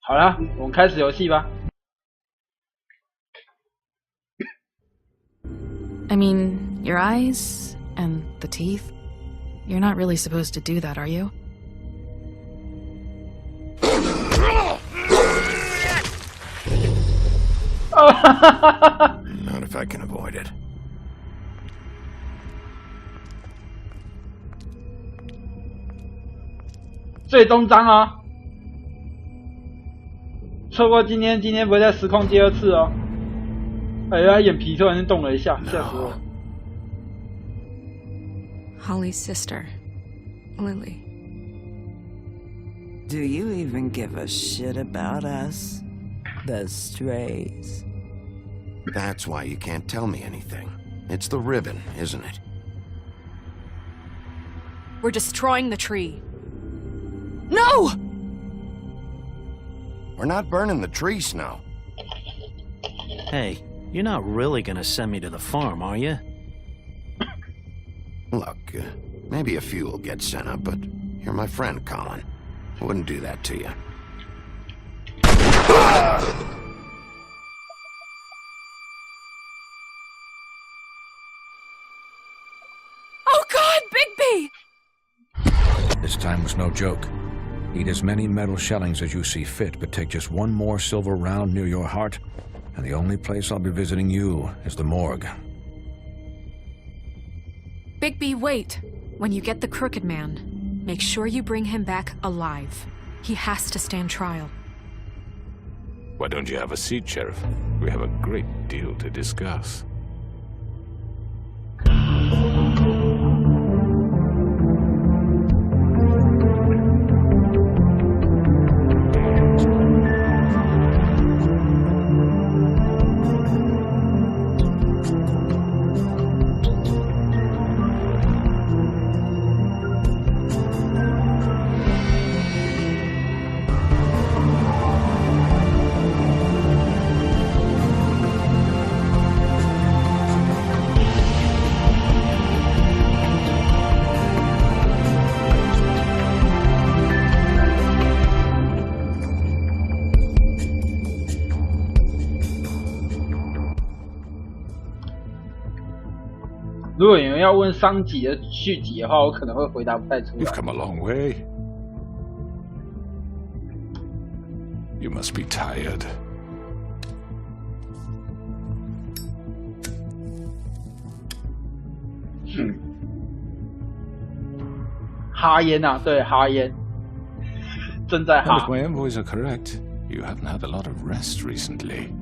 好了，我们开始游戏吧。I mean, your eyes and the teeth. You're not really supposed to do that, are you? Not if I can avoid it. 最终章哦，错过今天不会再时空第二次哦。哎呀，眼皮突然间动了一下，吓死我。Holly's sister, Lily. Do you even give a shit about us? The strays. That's why you can't tell me anything. It's the ribbon, isn't it? We're destroying the tree. No! We're not burning the tree, Snow. Hey, you're not really gonna send me to the farm, are you? Look, maybe a few will get sent up, but you're my friend, Colin. I wouldn't do that to you. Oh God, Bigby! This time was no joke. Eat as many metal shellings as you see fit, but take just one more silver round near your heart, and the only place I'll be visiting you is the morgue. Bigby, wait. When you get the Crooked Man, make sure you bring him back alive. He has to stand trial. Why don't you have a seat, Sheriff? We have a great deal to discuss.如果有人要问上集的续集的话，我可能会回答不太出来。 You've come a long way. You must be tired. 哈烟啊，对，哈烟，正在 And 哈 if。my envoys are correct, you haven't had a lot of rest recently.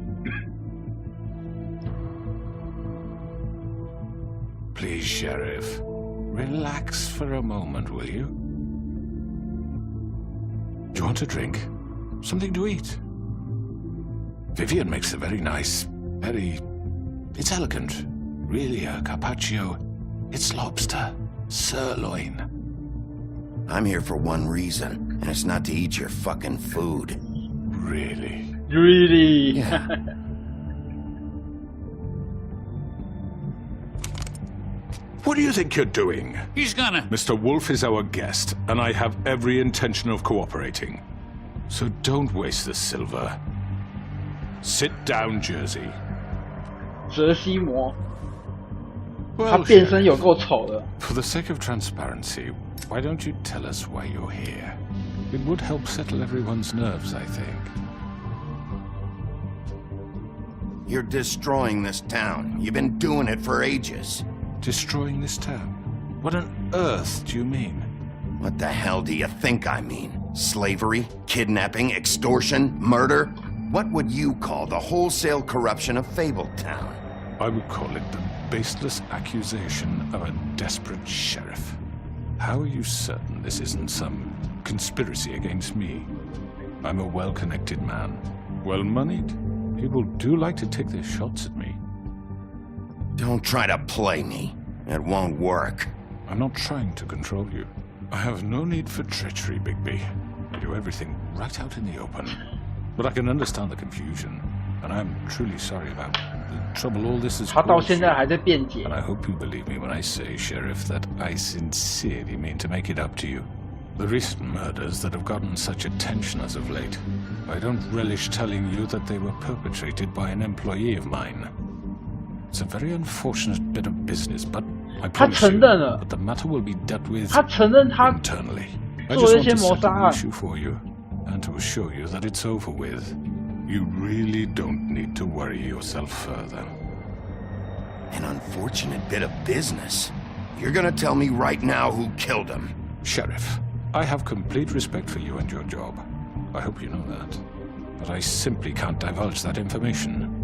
Please, Sheriff, relax for a moment, will you? Do you want a drink? Something to eat? Vivian makes a very nice, it's elegant. Really, a carpaccio. It's lobster, sirloin. I'm here for one reason, and it's not to eat your fucking food. Really? Really? Yeah. What do you think you're doing? He's gonna... Mr. Wolf is our guest, and I have every intention of cooperating. So don't waste the silver. Sit down, Jersey. 泽西魔，他 Well, 变身有 Sheriff, 够丑的。 for the sake of transparency, why don't you tell us why you're here? It would help settle everyone's nerves, I think. You're destroying this town. You've been doing it for ages. Destroying this town? What on earth do you mean? What the hell do you think I mean? Slavery? Kidnapping? Extortion? Murder? What would you call the wholesale corruption of Fabletown? I would call it the baseless accusation of a desperate sheriff. How are you certain this isn't some conspiracy against me? I'm a well-connected man, well-moneyed. People do like to take their shots at me. Don't try to play me. It won't work. I'm not trying to control you. I have no need for treachery, Bigby. I do everything right out in the open. But I can understand the confusion, and I'm truly sorry about the trouble all this has 他到 caused 现在 you. 还在辩解 And。I hope you believe me when I say, Sheriff, that I sincerely mean to make it up to you. The recent murders that have gotten such attention as of late, I don't relish telling you that they were perpetrated by an employee of mine. It's a very unfortunate bit of business, but I promise you that the matter will be dealt with internally. I just want to settle the issue for you, and to assure you that it's over with. You really don't need to worry yourself further. An unfortunate bit of business? You're gonna tell me right now who killed him? Sheriff, I have complete respect for you and your job. I hope you know that. But I simply can't divulge that information.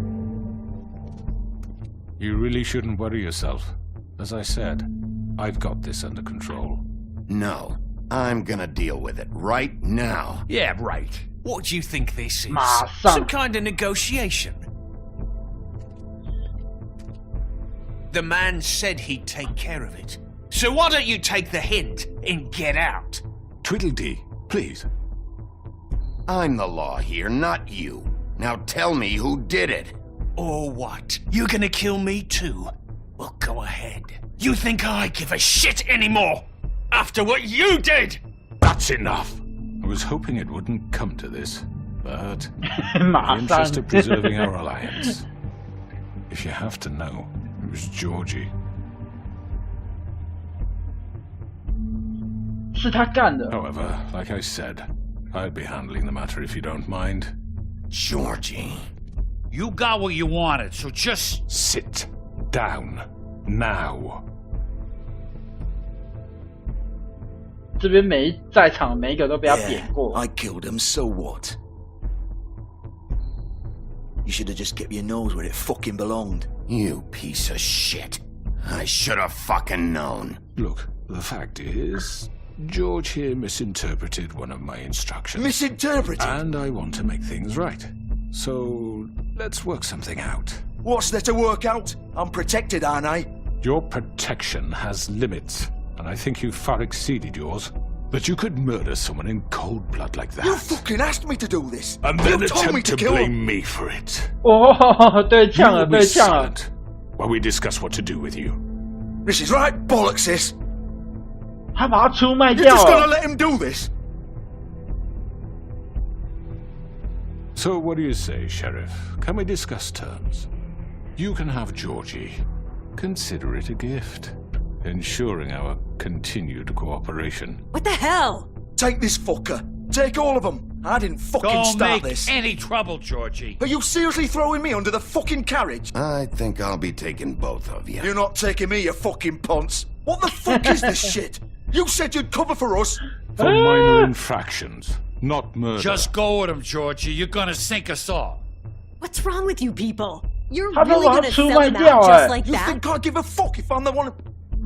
You really shouldn't worry yourself. As I said, I've got this under control. No, I'm gonna deal with it right now. Yeah, right. What do you think this is? 马上 Some kind of negotiation? The man said he'd take care of it. So why don't you take the hint and get out? Tweedledee, please. I'm the law here, not you. Now tell me who did it. Or what? You're gonna kill me too? Well, go ahead. You think I give a shit anymore? After what you did? That's enough. I was hoping it wouldn't come to this, but in the 马 interest 上 of preserving our alliance, if you have to know, it was Georgie. 是他干的。 However, like I said, I'll be handling the matter if you don't mind. Georgie. You got what you wanted, so just... Sit down now. 这边在场每一个都被他扁过。 I killed him, so what? You should have just kept your nose where it fucking belonged. You piece of shit. I should have fucking known. Look, the fact is, George here misinterpreted one of my instructions. Misinterpreted? And I want to make things right. So, let's work something out. What's there to work out? I'm protected, aren't I? Your protection has limits, and I think you've far exceeded yours. That you could murder someone in cold blood like that. You fucking asked me to do this. And then you told me attempt to to kill blame him. me for it. 哦，对 You 呛了， will 对 be 呛了。 silent while we discuss what to do with you. This is right bollocks, this. 他把他出卖 You're 掉 just gonna 了。 let him do this? So what do you say, Sheriff? Can we discuss terms? You can have Georgie. Consider it a gift, ensuring our continued cooperation. What the hell? Take this fucker. Take all of them. I didn't fucking Don't start make this. any trouble, Georgie. Are you seriously throwing me under the fucking carriage? I think I'll be taking both of you. You're not taking me, you fucking ponce. What the fuck is this shit? You said you'd cover for us. For minor infractions, not murder. Just go with him, Georgie. You're gonna sink us all. What's wrong with you people? You're 他都 really 把他 gonna 出 sell 卖 him 掉 out 哎 just！like You that? think I give a fuck if I'm the one?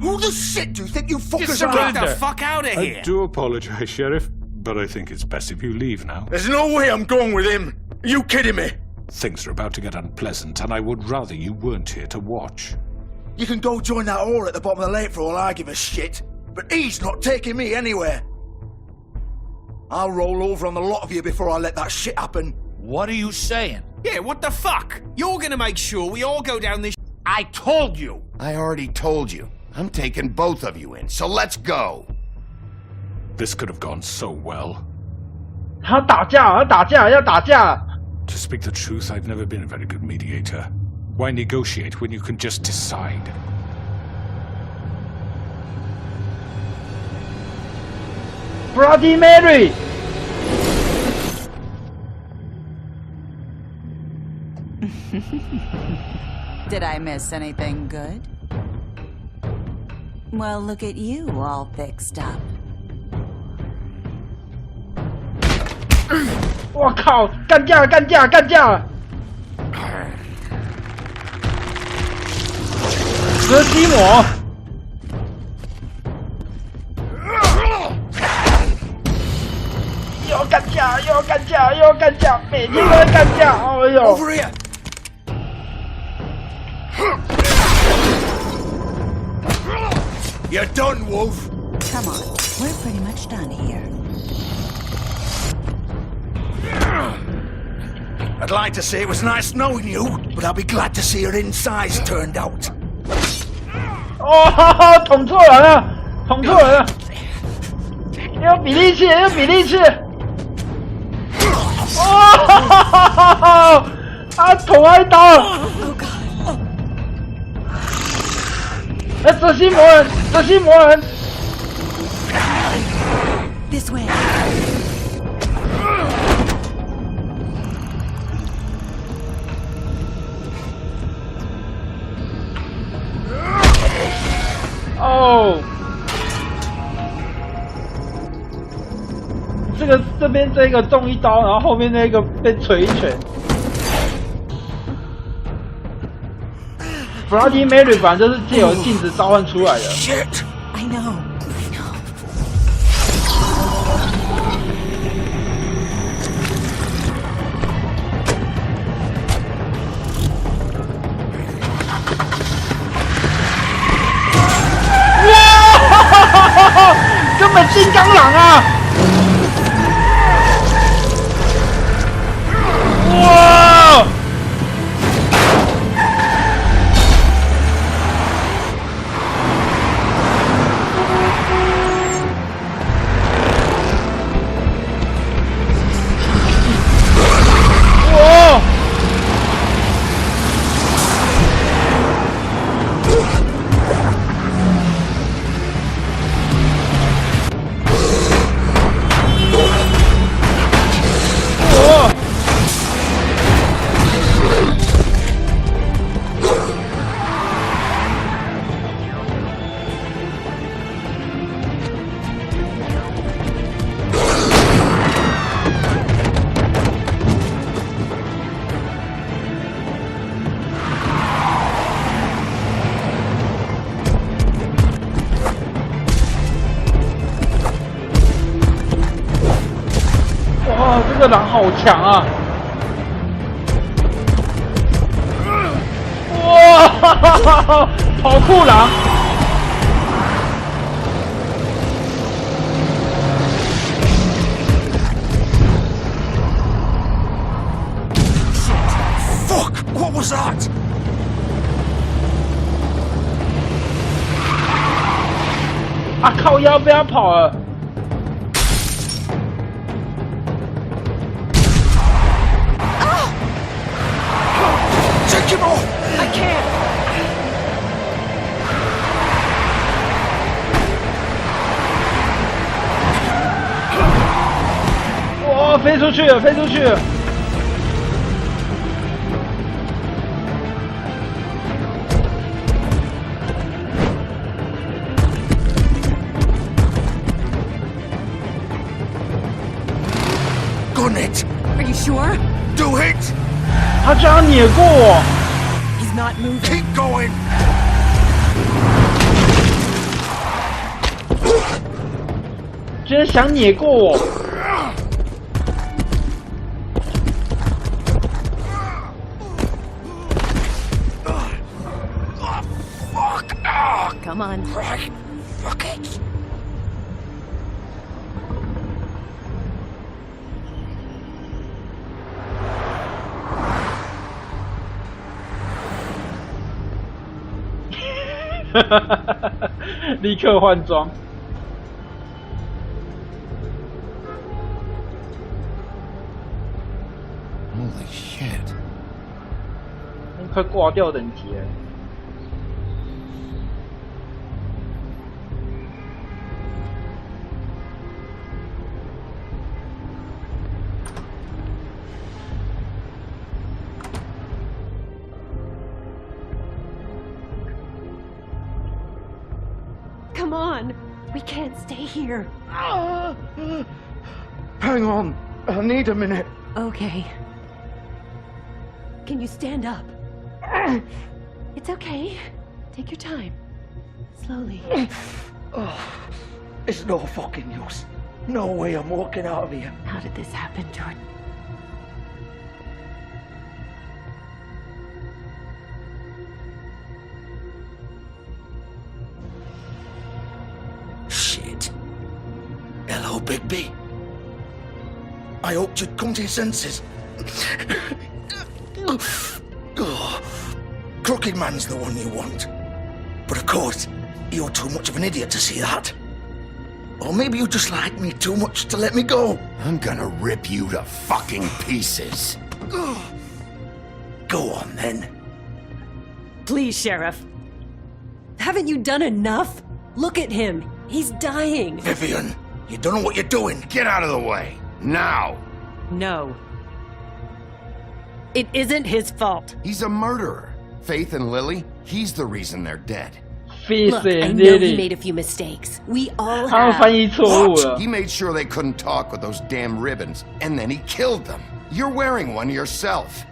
Who the shit do you think you fuckers Just are? get the fuck out of I here. do apologize, Sheriff, but I think it's best if you leave now. There's no way I'm going with him. Are you kidding me? Things are about to get unpleasant, and I would rather you weren't here to watch. You can go join that whore at the bottom of the lake for all I give a shit. But he's not taking me anywhere. I'll roll over on the lot of you before I let that shit happen. What are you saying? Yeah, what the fuck? You're gonna make sure we all go down this... I told you. I already told you. I'm taking both of you in, so let's go. This could have gone so well. 他打架，要打架，要打架！ To speak the truth, I've never been a very good mediator. Why negotiate when you can just decide? Bloody Mary！ Did I miss anything good? Well, look at you all fixed up. 我靠，干架，干架，干架！蛇姬魔！又要干架，又要干架，又要干架，每天都在干架！哎呦！ Over here! You're done, Wolf. Come on, we're pretty much done here. I'd like to say it was nice knowing you, but I'll be glad to see your insides turned out. 哦，捅错人了，捅错人了！有比例器，有比例器！哦，他捅他一刀！哎，泽西魔人，泽西魔人！ This way. Oh. 这边这个中一刀，然后后面那个被锤一拳。Bloody Mary 反正就是借由镜子召唤出来的。Shit! I know. 哇！根本金刚狼啊！哇！哇，这个狼好强啊！哇，跑酷狼！Fuck! What was that? 啊靠腰被他跑了！ Take him off! I can't. 哇，飞出去了，飞出去了！ Gun it! Are you sure? Do it! 他居然碾过我！ He's not moving. Keep going! 居然想碾过我！ Come on. Right. Fuck it! 立刻换装。Holy shit. 快挂掉等级了。 Come on. We can't stay here. Hang on. I need a minute. Okay. Can you stand up? It's okay. Take your time. Slowly. Oh, it's no fucking use. No way I'm walking out of here. How did this happen, Jordan? Shit. Hello, Bigby. I hoped you'd come to your senses. Oh, Crooked Man's the one you want. But of course, you're too much of an idiot to see that. Or maybe you just like me too much to let me go. I'm gonna rip you to fucking pieces. Go on, then. Please, Sheriff. Haven't you done enough? Look at him. He's dying. Vivian, you don't know what you're doing. Get out of the way. Now. No. It isn't his fault. He's a murderer. Faith and Lily, he's the reason they're dead. Look, I know he made a few mistakes. We all have. What? He made sure they couldn't talk with those damn ribbons, and then he killed them. You're wearing one yourself.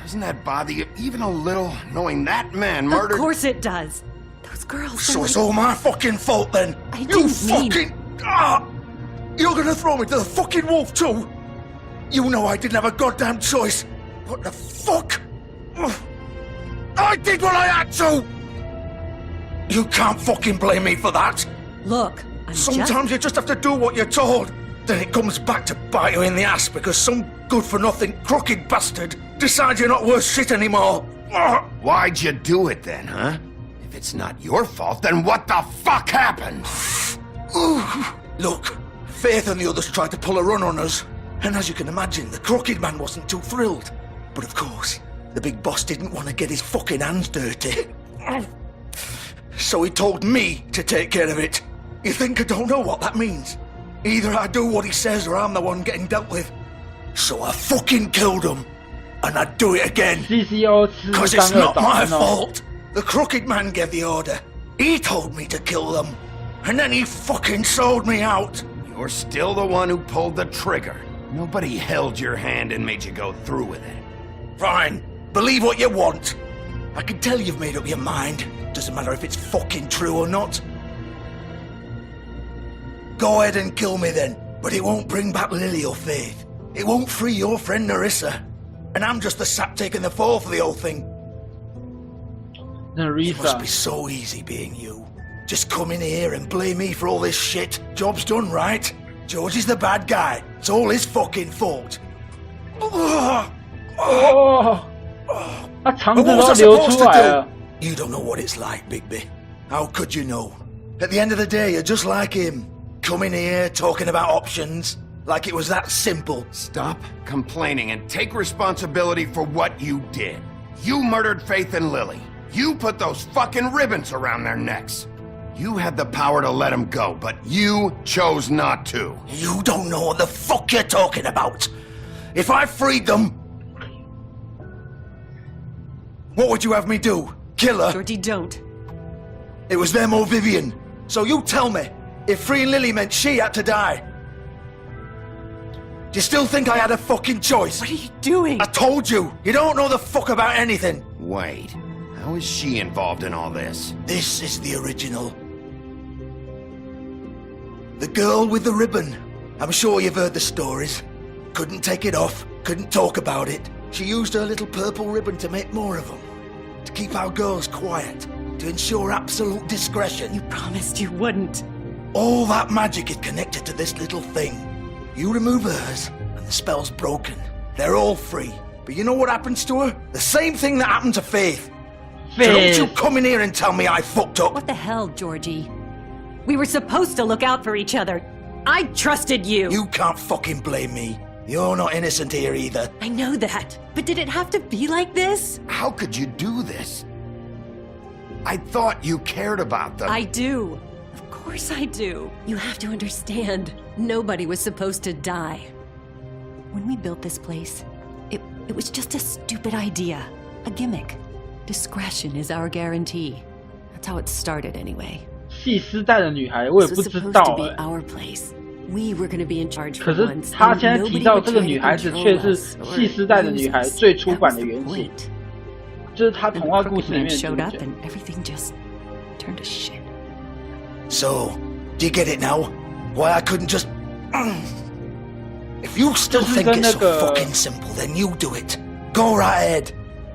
Doesn't that bother you even a little, knowing that man murdered? Of course it does. Those girls. So it's all my fucking fault then. I didn't mean. You're gonna throw me to the fucking wolf too? You know I didn't have a goddamn choice. What the fuck? I did what I had to! You can't fucking blame me for that. Look, sometimes you just have to do what you're told. Then it comes back to bite you in the ass because some good-for-nothing crooked bastard decides you're not worth shit anymore. Why'd you do it then, huh? If it's not your fault, then what the fuck happened? Look, Faith and the others tried to pull a run on us. And as you can imagine, the crooked man wasn't too thrilled. But of course, the big boss didn't want to get his fucking hands dirty. So he told me to take care of it. You think I don't know what that means? Either I do what he says or I'm the one getting dealt with. So I fucking killed him. And I'd do it again. Because it's not my fault. The crooked man gave the order. He told me to kill them. And then he fucking sold me out. You're still the one who pulled the trigger. Nobody held your hand and made you go through with it. Fine. Believe what you want. I can tell you've made up your mind. Doesn't matter if it's fucking true or not. Go ahead and kill me then. But it won't bring back Lily or Faith. It won't free your friend Nerissa. And I'm just the sap taking the fall for the whole thing. Nerissa. It must be so easy being you. Just come in here and blame me for all this shit. Job's done, right? George is the bad guy. It's all his fucking fault. 他肠子都流出来了。 You don't know what it's like, Bigby. How could you know? At the end of the day, you're just like him. Coming here, talking about options. Like it was that simple. Stop complaining and take responsibility for what you did. You murdered Faith and Lily. You put those fucking ribbons around their necks. You had the power to let them go, but you chose not to. You don't know what the fuck you're talking about. If I freed them... What would you have me do? Kill her? Georgie, don't. It was them or Vivian. So you tell me, if freeing Lily meant she had to die. Do you still think I had a fucking choice? What are you doing? I told you, you don't know the fuck about anything. Wait, how is she involved in all this? This is the original. The girl with the ribbon. I'm sure you've heard the stories. Couldn't take it off, couldn't talk about it. She used her little purple ribbon to make more of them. To keep our girls quiet. To ensure absolute discretion. You promised you wouldn't. All that magic is connected to this little thing. You remove hers, and the spell's broken. They're all free. But you know what happens to her? The same thing that happened to Faith. So don't you come in here and tell me I fucked up. What the hell, Georgie? We were supposed to look out for each other. I trusted you. You can't fucking blame me. You're not innocent here either. I know that. But did it have to be like this? How could you do this? I thought you cared about them. I do. Of course I do. You have to understand. Nobody was supposed to die. When we built this place, it was just a stupid idea. A gimmick. Discretion is our guarantee. That's how it started anyway. 细丝带的女孩，我也不知道哎。 We were gonna be in charge 可是他现在提到这个女孩子却是细丝带的女孩最初版的原型，就是他童话故事里面的主角。 So, do you get it now? Why I couldn't just... If you still think it's so fucking simple, then you do it. Go right ahead.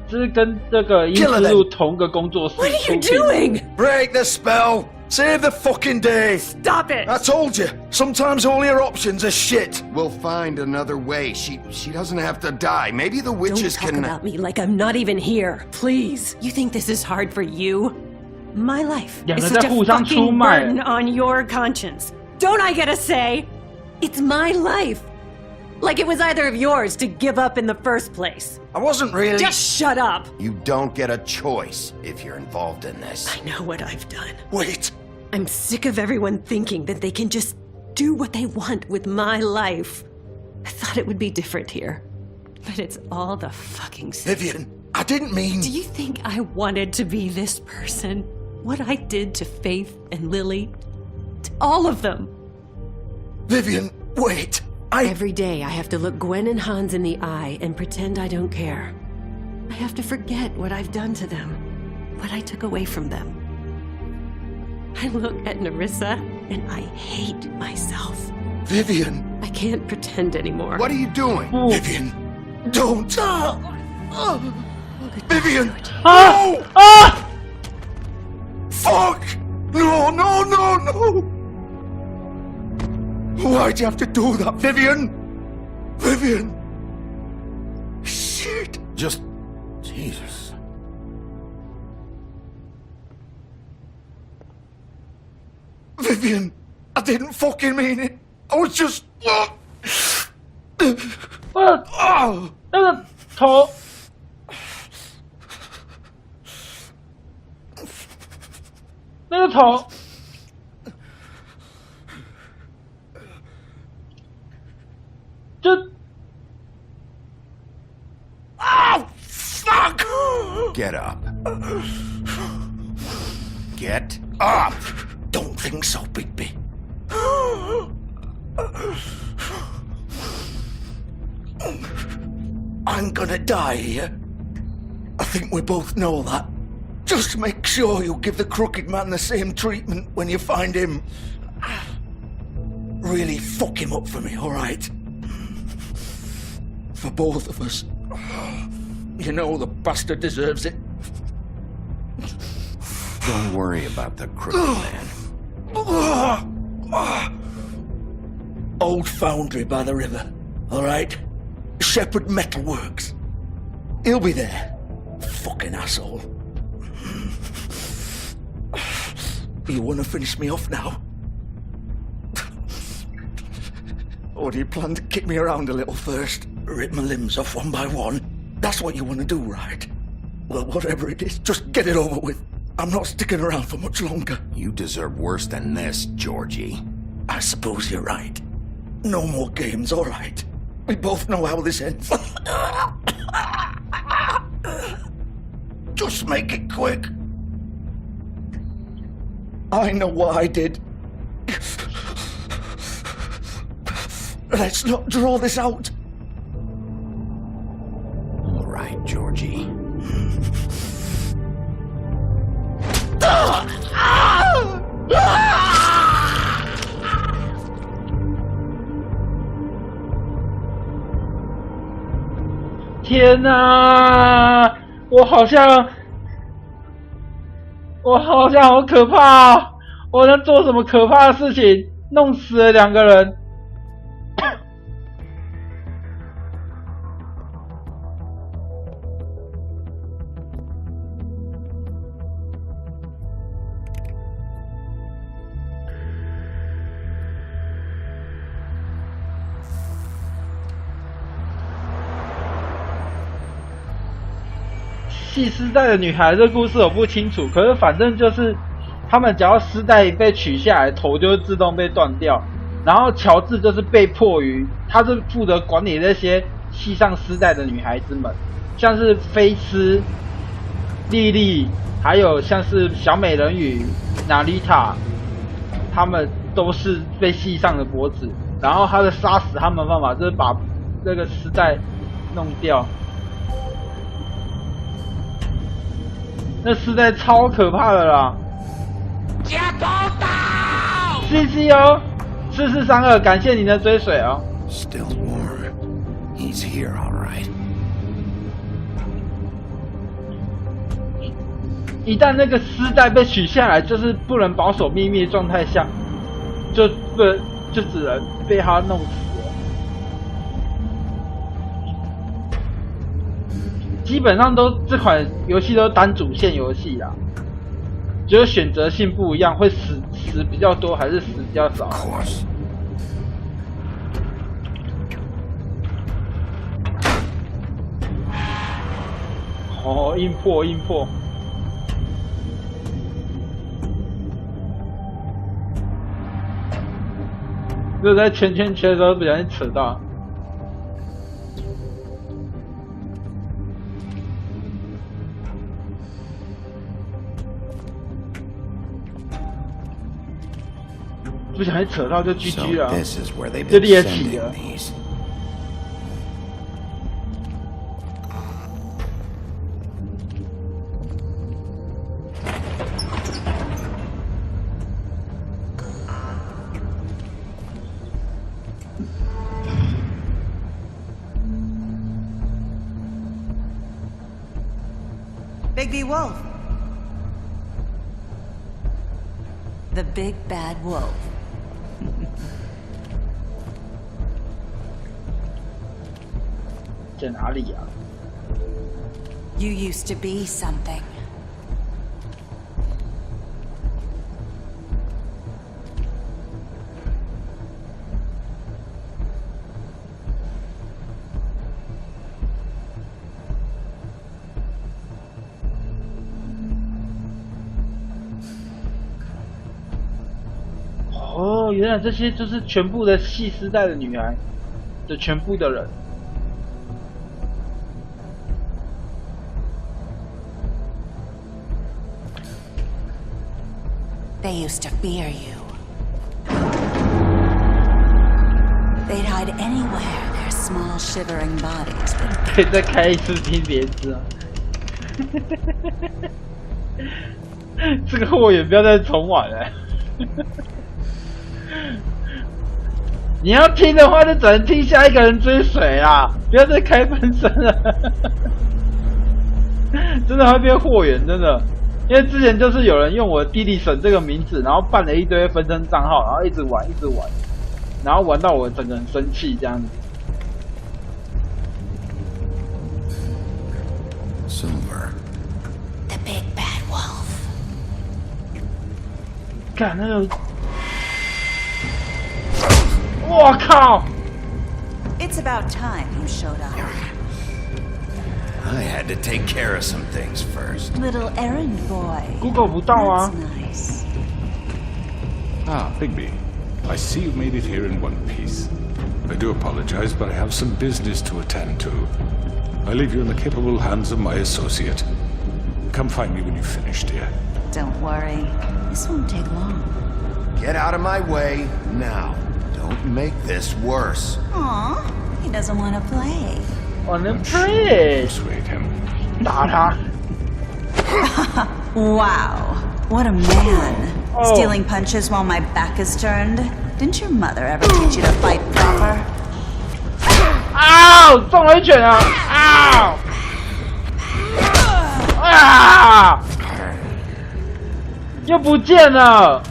这是跟这个阴之路同个工作室出品。 What are you doing? Break the spell. Save the fucking day. Stop it. I told you. Sometimes all your options are shit. We'll find another way. She doesn't have to die. Maybe the witches Don't talk can... about me like I'm not even here. Please. You think this is hard for you? My life is such a fucking burden on your conscience. Don't I get a say? It's my life. Like it was either of yours to give up in the first place. I wasn't really. Just shut up. You don't get a choice if you're involved in this. I know what I've done. Wait. I'm sick of everyone thinking that they can just do what they want with my life. I thought it would be different here. But it's all the fucking same. Vivian, I didn't mean... Do you think I wanted to be this person? What I did to Faith and Lily? To all of them. Vivian, wait. Every day I have to look Gwen and Hans in the eye and pretend I don't care. I have to forget what I've done to them, what I took away from them. I look at Nerissa and I hate myself. Vivian. I can't pretend anymore. What are you doing? Vivian, don't. Vivian. Ah! No! Ah! Fuck! No, no, no, no! Why'd you have to do that, Vivian? Vivian! Shit! Just... Jesus. Vivian, I didn't fucking mean it. I was just... 那个头，那个头，就 Oh, fuck! Get up. Get up! Don't think so, Bigby. I'm gonna die here. I think we both know that. Just make sure you give the crooked man the same treatment when you find him. Really fuck him up for me, alright? For both of us. You know the bastard deserves it. Don't worry about the crooked man. Old foundry by the river, alright? Shepherd Metalworks. He'll be there. Fucking asshole. You wanna finish me off now? Or do you plan to kick me around a little first? Rip my limbs off one by one? That's what you wanna do, right? Well, whatever it is, just get it over with. I'm not sticking around for much longer. You deserve worse than this, Georgie. I suppose you're right. No more games, alright? We both know how this ends. Just make it quick. I know what I did. Let's not draw this out. All right, Georgie.天哪！我好像好可怕哦！我能做什么可怕的事情？弄死了2个人。系丝带的女孩这故事我不清楚，可是反正就是他们只要丝带被取下来，头就会自动被断掉。然后乔治就是被迫于，他是负责管理那些系上丝带的女孩子们，像是菲斯、莉莉，还有像是小美人鱼、娜丽塔，他们都是被系上的脖子。然后他的杀死他们的方法就是把那个丝带弄掉。那丝带超可怕的啦！加报道 CC 哦，4432，感谢您的追随哦。Still warm. He's here, all right. 一旦那个丝带被取下来，就是不能保守秘密的状态下，就只能被他弄死了。基本上都这款游戏都单主线游戏啦，就是选择性不一样，会死死比较多，还是死比较少？ Of course. 哦，硬破硬破。就在圈圈圈的时候不小心扯到。不小心扯到就 GG 了，就猎奇了。Bigby Wolf. The big bad wolf. 在哪里啊 You used to be something.哦，原来这些就是全部的系时代的女孩的全部的人。They used to fear you. They'd hide anywhere their small shivering bodies would be. 可以再开一次听别字啊！这个货源不要再重玩了。你要听的话，就只能听下一个人追随啦，不要再开分身了。真的会变货源，真的。因为之前就是有人用我弟弟沈这个名字，然后办了一堆分身账号，然后一直玩，然后玩到我整个人生气这样子。Silver. The big bad wolf. 干那个，我靠 It's about time you showed up. I had to take care of some things first. Little errand boy. Google 不到啊。 That's nice. Ah, Bigby. I see you've made it here in one piece. I do apologize, but I have some business to attend to. I leave you in the capable hands of my associate. Come find me when you've finished, dear. Don't worry. This won't take long. Get out of my way now. Don't make this worse. Aw, he doesn't want to play. Wanna play? Persuade him. 打他！ Wow, what a man. Oh. Stealing punches while my back is turned? Didn't your mother ever teach you to fight proper? 啊！中了一拳啊！啊！啊！又不见了。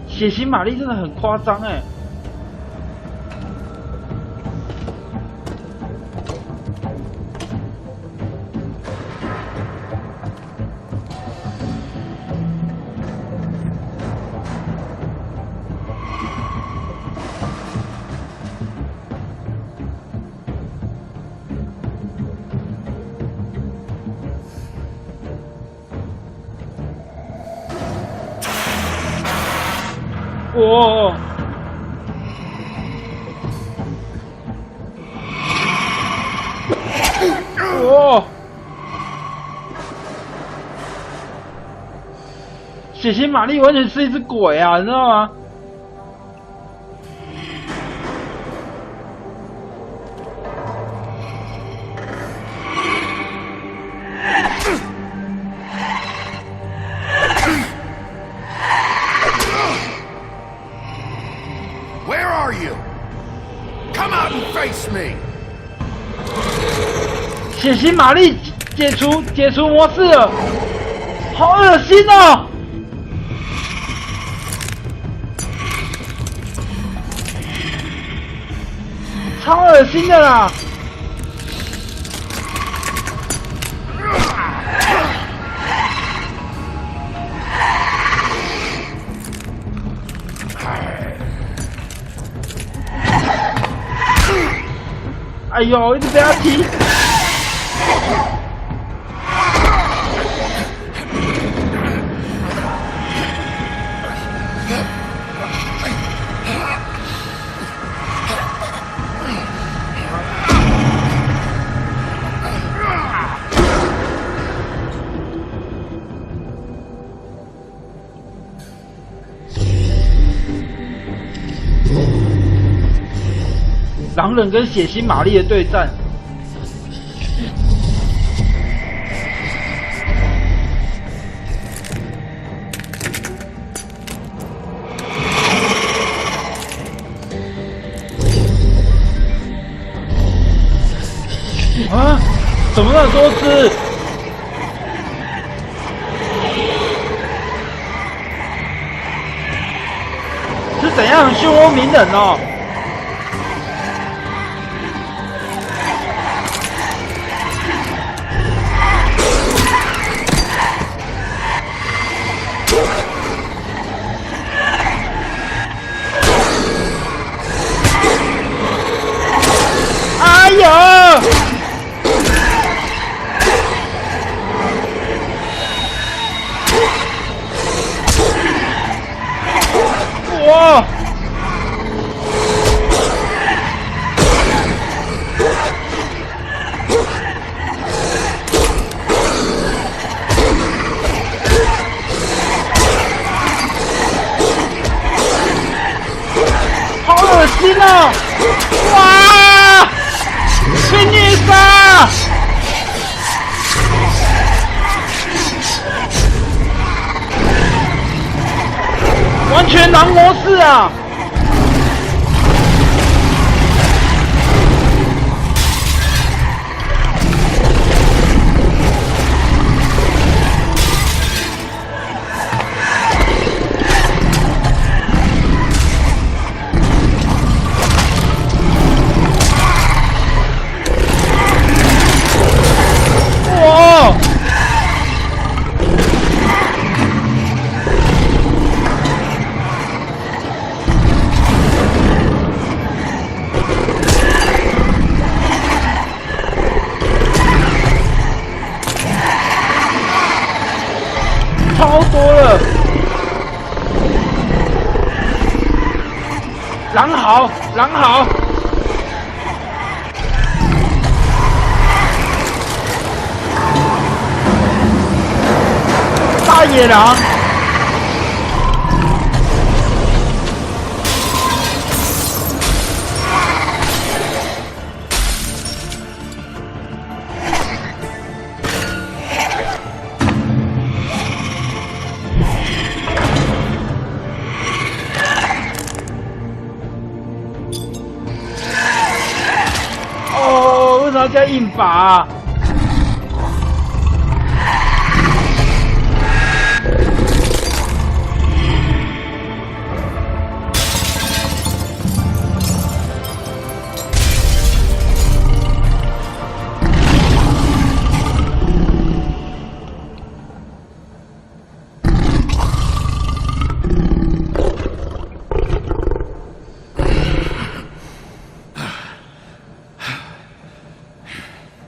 血腥玛丽真的很夸张哎！哦！哦！血腥玛丽完全是一只鬼啊，你知道吗？ Where are you? Come out and face me! 血腥玛丽解除模式了，好恶心哦！超恶心的啦！哎呦，一直被他踢！狼人跟血腥玛丽的对战，啊，怎么那么多只？是怎样漩涡鸣人哦？哎呦！哇！好恶心哦！哇！被虐杀！完全狼模式啊！超多了！狼好，狼好！大野狼！为什么要加硬法啊？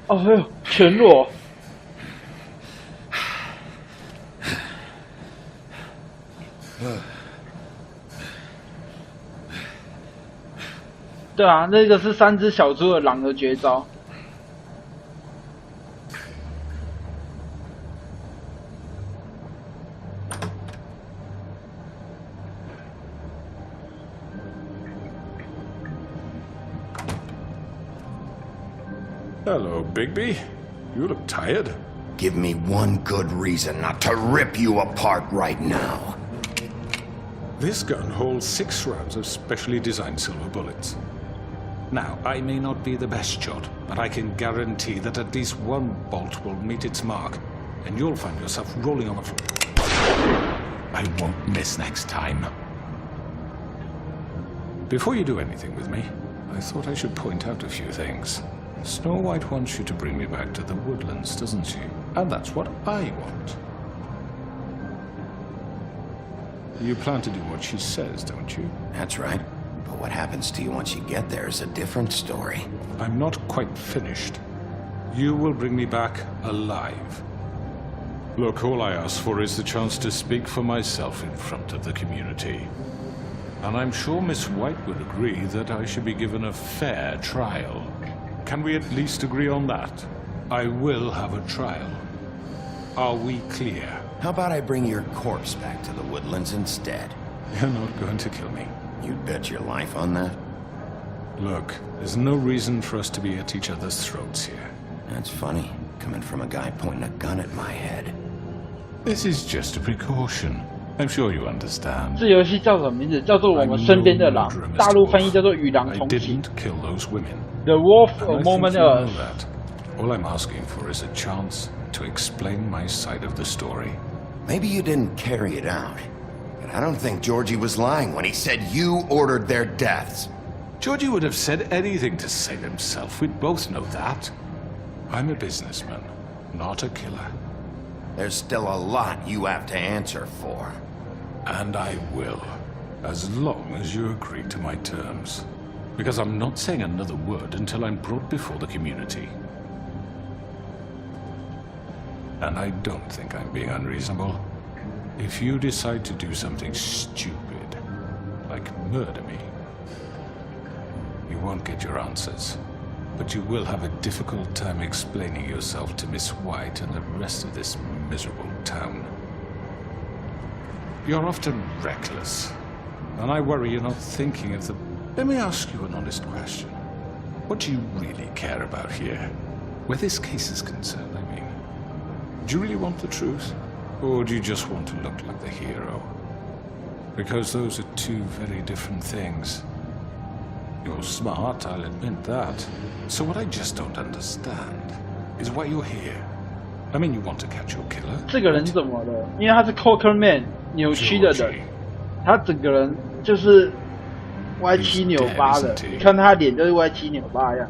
哦呦，全裸！对啊，那个是3只小猪的狼的绝招。Hello, Bigby. You look tired. Give me one good reason not to rip you apart right now. This gun holds 6 rounds of specially designed silver bullets. Now, I may not be the best shot, but I can guarantee that at least one bolt will meet its mark, and you'll find yourself rolling on the floor. I won't miss next time. Before you do anything with me, I thought I should point out a few things. Snow White wants you to bring me back to the woodlands, doesn't she? And that's what I want. You plan to do what she says, don't you? That's right. But what happens to you once you get there is a different story. I'm not quite finished. You will bring me back alive. Look, all I ask for is the chance to speak for myself in front of the community. And I'm sure Miss White would agree that I should be given a fair trial. Can we at least agree on that? I will have a trial. Are we clear? How about I bring your corpse back to the woodlands instead? You're not going to kill me. You'd bet your life on that? Look, there's no reason for us to be at each other's throats here. That's funny, coming from a guy pointing a gun at my head. This is just a precaution. I'm sure you understand. 这游戏叫什么名字？叫做我们身边的狼，大陆翻译叫做与狼 I 同行。 didn't kill those women. The Wolf And I of think Moment you know Earth. that. All I'm asking for is a chance to explain my side of the story. Maybe you didn't carry it out, but I don't think Georgie was lying when he said you ordered their deaths. Georgie would have said anything to save himself. We'd both know that. I'm a businessman, not a killer. There's still a lot you have to answer for. And I will, as long as you agree to my terms. Because I'm not saying another word until I'm brought before the community. And I don't think I'm being unreasonable. If you decide to do something stupid, like murder me, you won't get your answers. But you will have a difficult time explaining yourself to Miss White and the rest of this miserable town. You're often reckless, and I worry you're not thinking of the... Let me ask you an honest question. What do you really care about here? Where this case is concerned, I mean. Do you really want the truth? Or do you just want to look like the hero? Because those are two very different things. You're smart, I'll admit that. So what I just don't understand is why you're here. I mean, you want to catch your killer. 这个人怎么了？因为他是 Cocker Man 扭曲的人，他整个人就是歪七扭八的。你看他脸就是歪七扭八一样。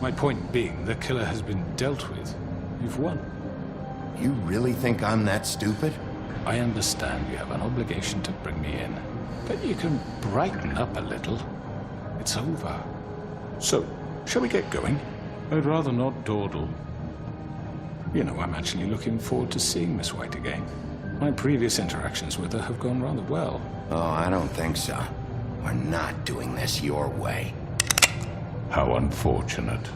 My point being, the killer has been dealt with. You've won. You really think I'm that stupid? I understand you have an obligation to bring me in, but you can brighten up a little. It's over. So, shall we get going? I'd rather not dawdle. You know, I'm actually looking forward to seeing Miss White again. My previous interactions with her have gone rather well. Oh, I don't think so. We're not doing this your way. How unfortunate.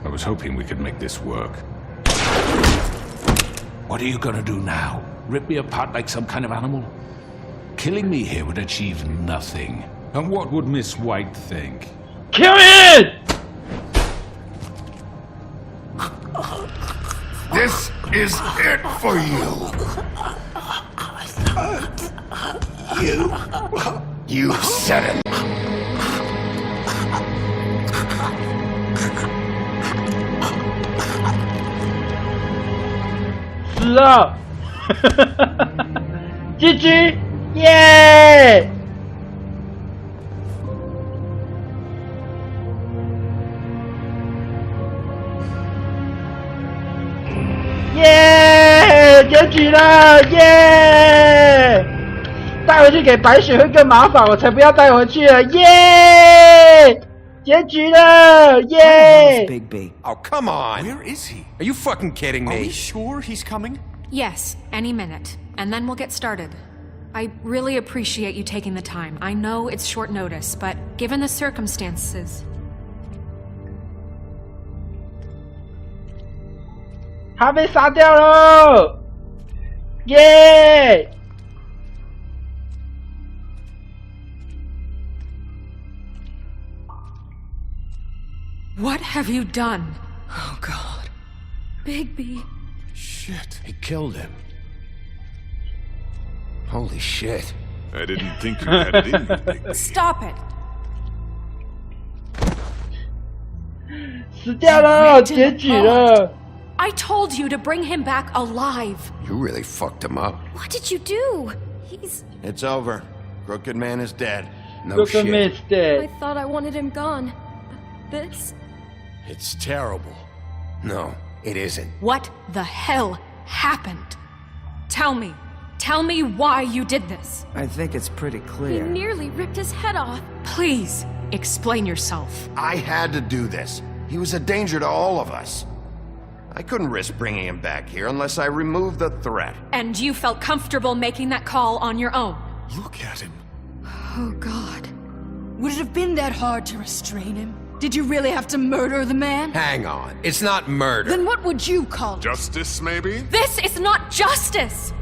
I was hoping we could make this work. What are you gonna do now? Rip me apart like some kind of animal? Killing me here would achieve nothing. And what would Miss White think? Kill it! This is it for you. You said it. GG! Yeah! Yeah! 结局了！耶！带回去给白雪会更麻烦，我才不要带回去了！耶！结局了！耶！ Big B. Oh, come on. Where is he? Are you fucking kidding Are we me? sure he's coming? Yes, any minute. And then we'll get started. I really appreciate you taking the time. I know it's short notice, but given the circumstances... 他被杀掉了！耶！ What have you done? Oh, God. Bigby. Shit. He killed him. Holy shit. I didn't think you had it in you, Big B. Stop it! 死掉了，结局了。I told you to bring him back alive. You really fucked him up. What did you do? He's... It's over. Crooked Man is dead. No Crooked shit. Man is dead. I thought I wanted him gone. This... It's terrible. No, it isn't. What the hell happened? Tell me. Tell me why you did this. I think it's pretty He clear. nearly ripped his head off. Please, explain yourself. I had to do this. He was a danger to all of us. I couldn't risk bringing him back here unless I removed the threat. And you felt comfortable making that call on your own. Look at him. Oh, God. Would it have been that hard to restrain him? Did you really have to murder the man? Hang on. It's not murder. Then what would you call it? Justice, maybe? This is not justice!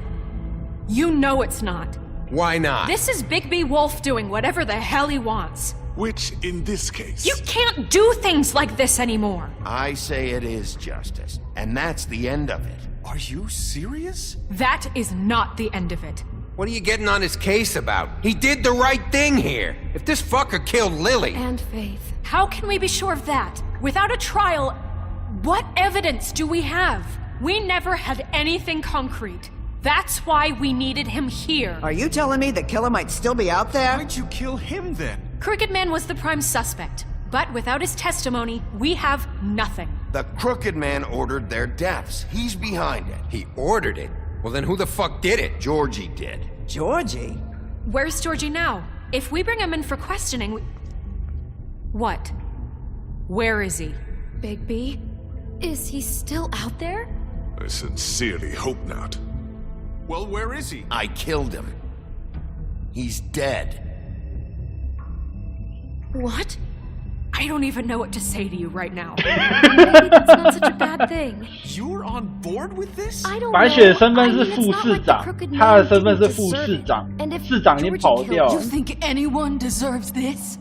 You know it's not. Why not? This is Bigby Wolf doing whatever the hell he wants. Which, in this case... You can't do things like this anymore. I say it is justice, and that's the end of it. Are you serious? That is not the end of it. What are you getting on his case about? He did the right thing here. If this fucker killed Lily... And Faith. How can we be sure of that? Without a trial, what evidence do we have? We never had anything concrete. That's why we needed him here. Are you telling me the killer might still be out there? Why'd you kill him then? Crooked Man was the prime suspect, but without his testimony, we have nothing. The Crooked Man ordered their deaths. He's behind it. He ordered it? Well, then who the fuck did it? Georgie did. Georgie? Where's Georgie now? If we bring him in for questioning, What? Where is he? Bigby? Is he still out there? I sincerely hope not. Well, where is he? I killed him. He's dead. What? I don't even know what to say to you right now. Maybe that's not such a bad thing. You're on board with this? I don't 白雪的 know. 身份 I 是 mean, it's 副 not 市 like the 长， crooked 他的 man 身份 didn't 是副 deserve 市 it. 长 And if 市长已经 Georgie 跑 killed 掉 You 了。 think anyone deserves this?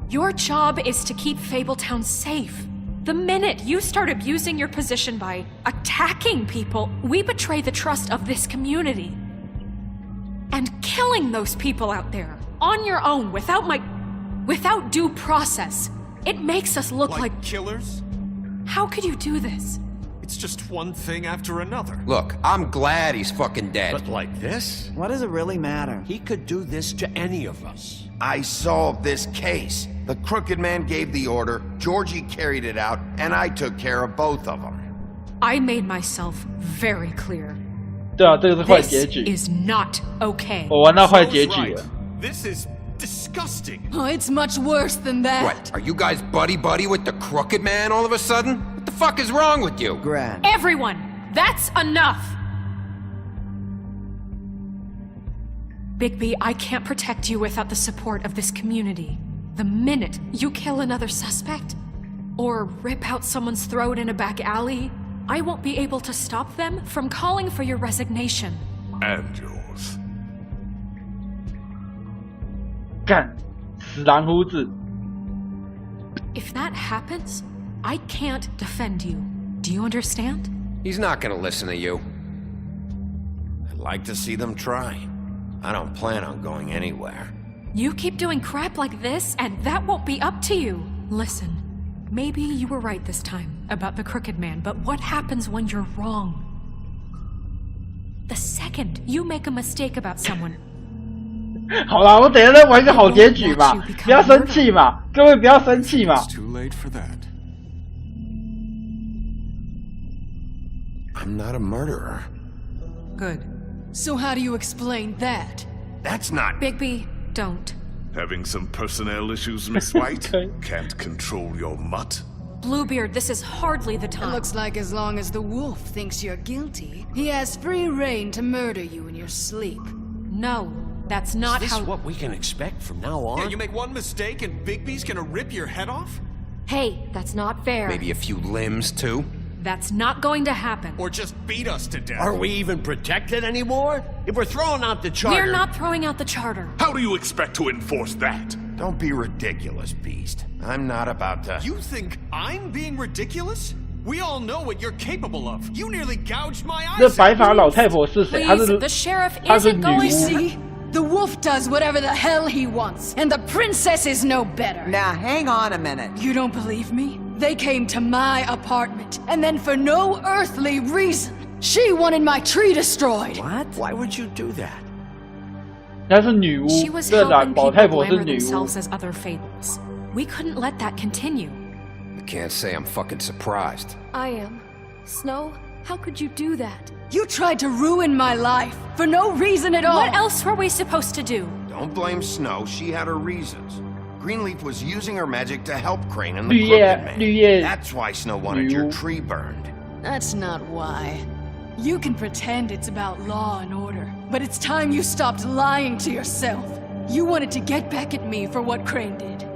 Your job is to keep Fabletown safe. The minute you start abusing your position by attacking people, we betray the trust of this community. And killing those people out there, on your own, without due process, it makes us look like killers? How could you do this? It's just one thing after another. Look, I'm glad he's fucking dead. But like this? What does it really matter? He could do this to any of us. I solved this case. The Crooked Man gave the order, Georgie carried it out, and I took care of both of them. I made myself very clear. 对啊，这个是坏结 This 局。 is not okay. 我玩到坏结局了。 This is disgusting. Oh, it's much worse than that. What? Are you guys buddy-buddy with the Crooked Man all of a sudden? What the fuck is wrong with you? Gran. Everyone, that's enough! Bigby, I can't protect you without the support of this community. The minute you kill another suspect, or rip out someone's throat in a back alley, I won't be able to stop them from calling for your resignation. And yours. 干，死蓝胡子。 If that happens, I can't defend you. Do you understand? He's not gonna listen to you. I'd like to see them try. I don't plan on going anywhere. You keep doing crap like this, and that won't be up to you. Listen, maybe you were right this time about the Crooked Man, but what happens when you're wrong? The second you make a mistake about someone, 好啦，我等一下再玩一个好结局嘛，不要生气嘛，各位不要生气嘛。 It's too late for that. I'm not a murderer. good. So how do you explain that? That's not... Bigby, don't. Having some personnel issues, Miss White? Can't control your mutt? Bluebeard, this is hardly the It time. looks like as long as the wolf thinks you're guilty, he has free reign to murder you in your sleep. No, that's not Is this how... what we can expect from now on? Yeah, you make one mistake and Bigby's gonna rip your head off? Hey, that's not fair. Maybe a few limbs, too? That's not going to happen. Or just beat us to death? Are we even protected anymore? If we're throwing out the charter... We're not throwing out the charter. How do you expect to enforce that? Don't be ridiculous, Beast. I'm not about to... You think I'm being ridiculous? We all know what you're capable of. You nearly gouged my eyes 这白发老太婆是谁？她 Please, 是 the sheriff 她是 isn't 女 going 巫。 See? The wolf does whatever the hell he wants, and the princess is no better. Now, hang on a minute. You don't believe me? They came to my apartment, and then for no earthly reason, she wanted my tree destroyed. What? Why would you do that? 那是女巫， She was 这蓝 helping 宝太 people 婆是 glamour 女巫。 themselves as other fables. We couldn't let that continue. I can't say I'm fucking surprised. I am. Snow, how could you do that? You tried to ruin my life for no reason at all. What else were we supposed to do? Don't blame Snow, she had her reasons. Greenleaf was using her magic to help Crane and the 绿叶 Crooked Man. 绿叶 That's why Snow wanted your tree burned. That's not why. You can pretend it's about law and order, but it's time you stopped lying to yourself. You wanted to get back at me for what Crane did.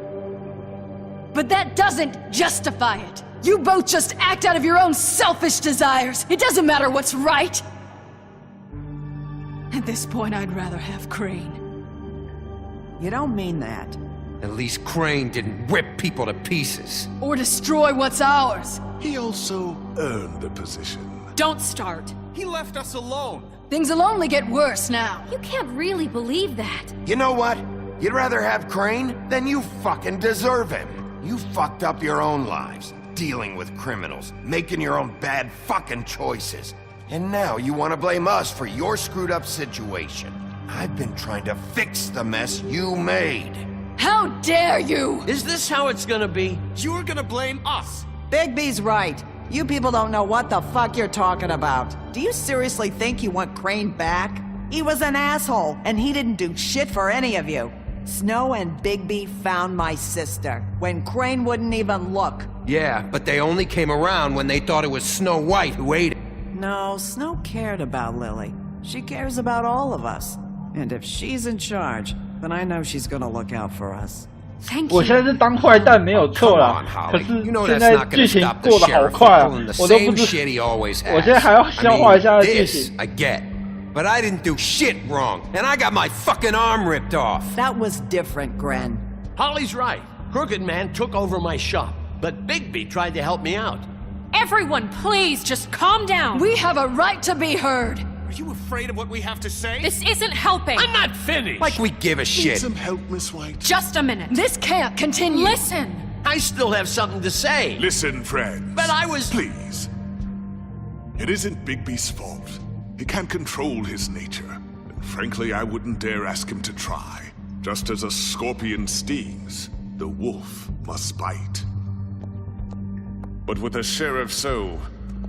But that doesn't justify it. You both just act out of your own selfish desires. It doesn't matter what's right. At this point, I'd rather have Crane. You don't mean that. At least Crane didn't rip people to pieces. Or destroy what's ours. He also earned the position. Don't start. He left us alone. Things will only get worse now. You can't really believe that. You know what? You'd rather have Crane? Then you fucking deserve him. You fucked up your own lives, dealing with criminals, making your own bad fucking choices. And now you want to blame us for your screwed up situation. I've been trying to fix the mess you made. How dare you! Is this how it's gonna be? You're gonna blame us. Bigby's right. You people don't know what the fuck you're talking about. Do you seriously think you want Crane back? He was an asshole, and he didn't do shit for any of you. Snow and Bigby found my sister, when Crane wouldn't even look. Yeah, but they only came around when they thought it was Snow White who ate it. No, Snow cared about Lily. She cares about all of us. And if she's in charge, then I know she's gonna look out for us. Thank 我现在是当坏蛋没有错啦，可是 You know 现 that's 在 not 剧 gonna 情 stop the 过得好 sheriff 快啊 from pulling the，我都不 same 知 shit he always has. 我现在还要消化一下 I 剧 mean, 情 this。I get. But I didn't do shit wrong, and I got my fucking arm ripped off. That was different, Gren. Holly's right. Crooked Man took over my shop, but Bigby tried to help me out. Everyone, please, just calm down. We have a right to be heard. Are you afraid of what we have to say? This isn't helping. I'm not finished. Like we give a Need shit. some help, Miss White? Just a minute. This can't continue. Listen. I still have something to say. Listen, friends. But I was... Please. It isn't Bigby's fault. He can't control his nature. And frankly, I wouldn't dare ask him to try. Just as a scorpion stings, the wolf must bite. But with a sheriff so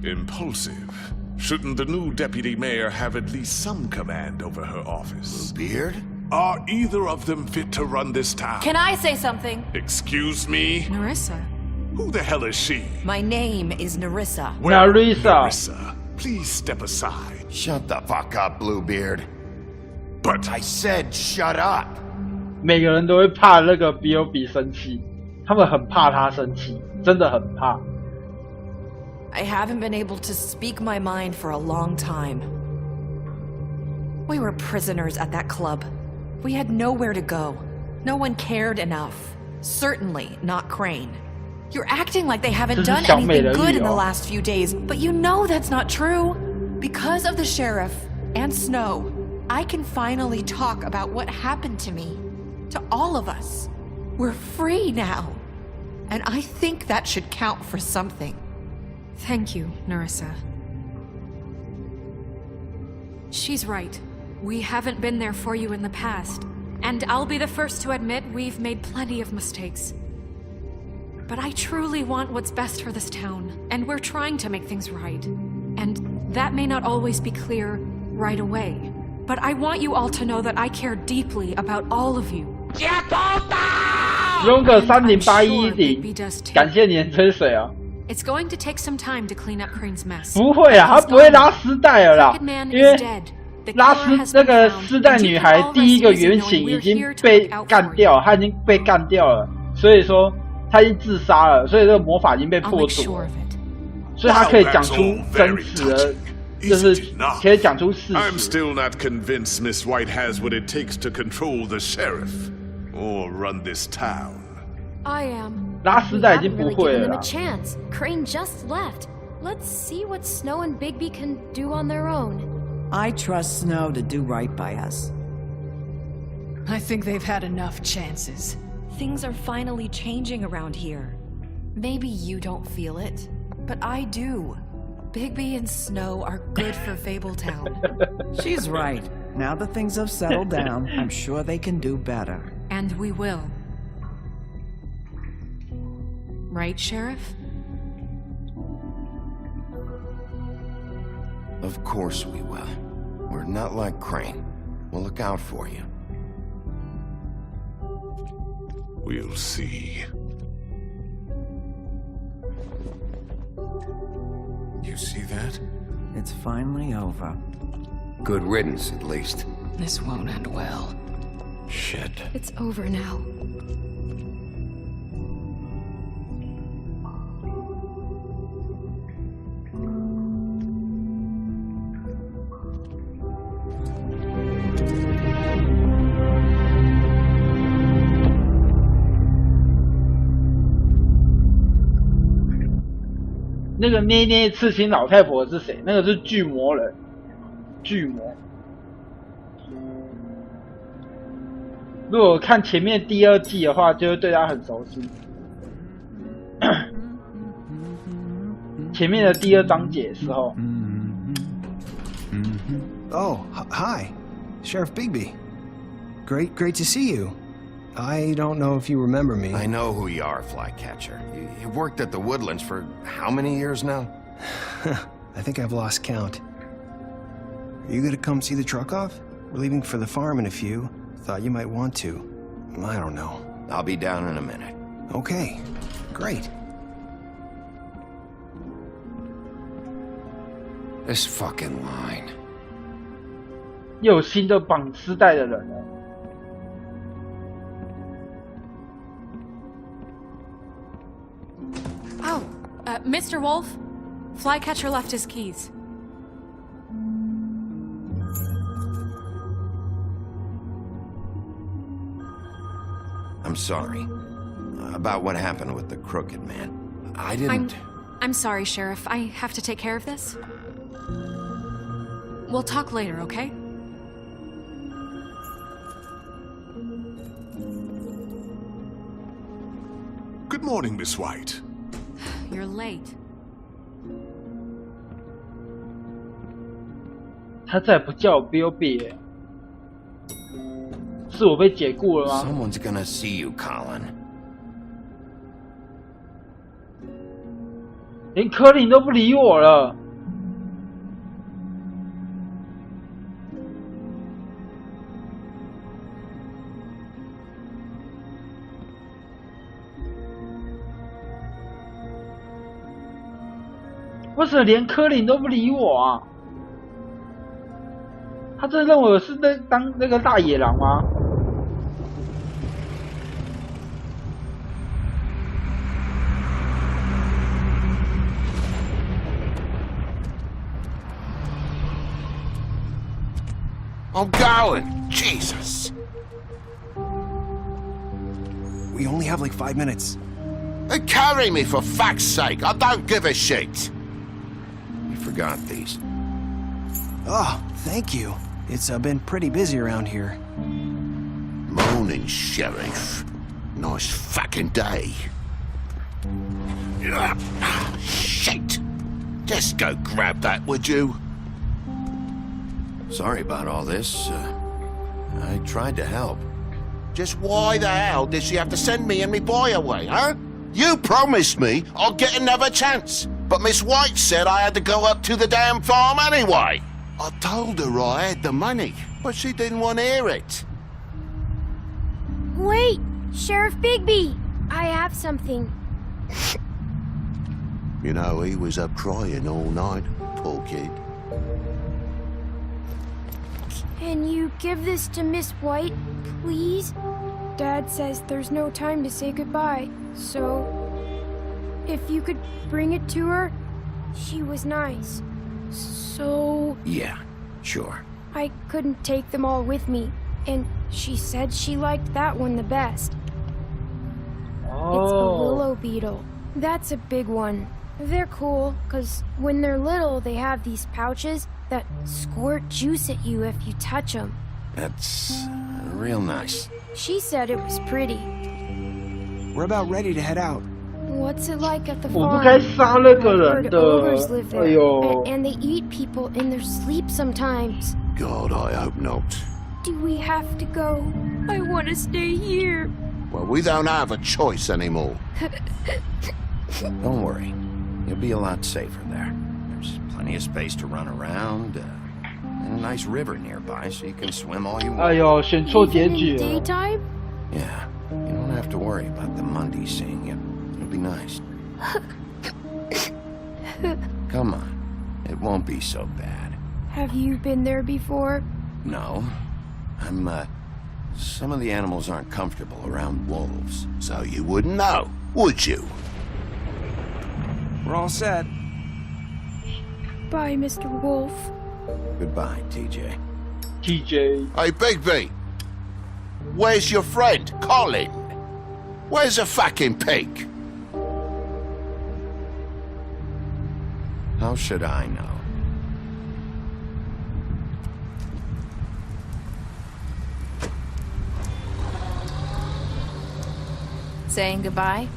impulsive, shouldn't the new deputy mayor have at least some command over her office? Beard? Are either of them fit to run this town? Can I say something? Excuse me? Narissa. Who the hell is she? My name is Narissa. Well, Narissa. Narissa, please step aside. Shut the fuck up, Bluebeard. But I said shut up. 每个人都会怕那个比欧比生气，他们很怕他生气，真的很怕。 I haven't been able to speak my mind for a long time. We were prisoners at that club. We had nowhere to go. No one cared enough. Certainly not Crane. You're acting like they haven't done anything good in the last few days, but you know that's not true. Because of the sheriff and Snow, I can finally talk about what happened to me. To all of us. We're free now. And I think that should count for something. Thank you, Narissa. She's right. We haven't been there for you in the past. And I'll be the first to admit we've made plenty of mistakes. But I truly want what's best for this town, and we're trying to make things right. And that may not always be clear right away. But I want you all to know that I care deeply about all of you. 用个30810，感谢你的吹水啊！ It's going to take some time to clean up Crane's mess. 不会啊，他不会拉丝带了啦，因为拉丝那个丝带女孩第一个原型已经被干掉，她已经被干掉了，所以说她已经自杀了，所以这个魔法已经被破除了，所以她可以讲出真实的，就是可以讲出事实。 I'm still not convinced Miss White has what it takes to control the sheriff or run this town. I am. 拉丝带已经不会了 Him 啦 a。chance. Crane just left. Let's see what Snow and Bigby can do on their own. I trust Snow to do right by us. I think they've had enough chances. Things are finally changing around here. Maybe you don't feel it, but I do. Bigby and Snow are good for Fabletown. She's right. Now that things have settled down, I'm sure they can do better. And we will. Right, Sheriff? Of course we will. We're not like Crane. We'll look out for you. We'll see. You see that? It's finally over. Good riddance, at least. This won't end well. Shit. It's over now.那个捏捏刺青老太婆是谁？那个是巨魔人，巨魔。如果看前面第2季的话，就会对他很熟悉。前面的第2章节的时候。Oh, hi, Sheriff Bigby. Great to see you. I don't know if you remember me. I know who you are, Flycatcher. You've worked at the Woodlands for how many years now? I think I've lost count. Are you gonna come see the truck off? We're leaving for the farm in a few. Thought you might want to. I don't know. I'll be down in a minute. Okay, great. This fucking line. 又有新的绑丝带的人了。Oh, Mr. Wolf? Flycatcher left his keys. I'm sorry. About what happened with the crooked man. I didn't... I'm sorry, Sheriff. I have to take care of this. We'll talk later, okay? Good morning, Miss White. You're late. 他再不叫我 Bilby， 是我被解雇了吗 Someone's gonna see you, Colin. 连柯林都不理我了。为什么连柯林都不理我啊？他真的认为我是在当那个大野狼吗？ I'm going! Jesus! We only have like 5 minutes. They carry me, for fuck's sake! I don't give a shit! You forgot these. Oh, thank you. It's been pretty busy around here. Morning, Sheriff. Nice fucking day. Shit! Just go grab that, would you? Sorry about all this. I tried to help. Just why the hell did she have to send me and me boy away, huh? You promised me I'll get another chance, but Miss White said I had to go up to the damn farm anyway. I told her I had the money, but she didn't want to hear it. Wait! Sheriff Bigby! I have something. You know, he was up crying all night, poor kid. Can you give this to Miss White, please? Dad says there's no time to say goodbye, so... if you could bring it to her, she was nice. So... Yeah, sure. I couldn't take them all with me, and she said she liked that one the best. It's a willow beetle. That's a big one. They're cool, because when they're little, they have these pouches that squirt juice at you if you touch them. That's real nice. She said it was pretty. We're about ready to head out. What's it like at the 我不 farm? 该杀那个 I 人 heard 的 ogres live。哎 there, 呦， and they eat people in their sleep sometimes. God, I hope not. Do we have to go? I want to stay here. Well, we don't have a choice anymore. Don't worry. You'll be a lot safer there. There's plenty of space to run around, and a nice river nearby so you can swim all you want. 哎呦，选错结 Even 局 in 了。 daytime? Yeah, you don't have to worry about the Mundies seeing you. It'll be nice. Come on. It won't be so bad. Have you been there before? No. Some of the animals aren't comfortable around wolves, so you wouldn't know, would you? We're all set. Bye, Mr. Wolf. Goodbye, TJ. TJ， Hey, Bigby. Where's your friend, Colin? Where's the fucking pig? How should I know? Saying goodbye?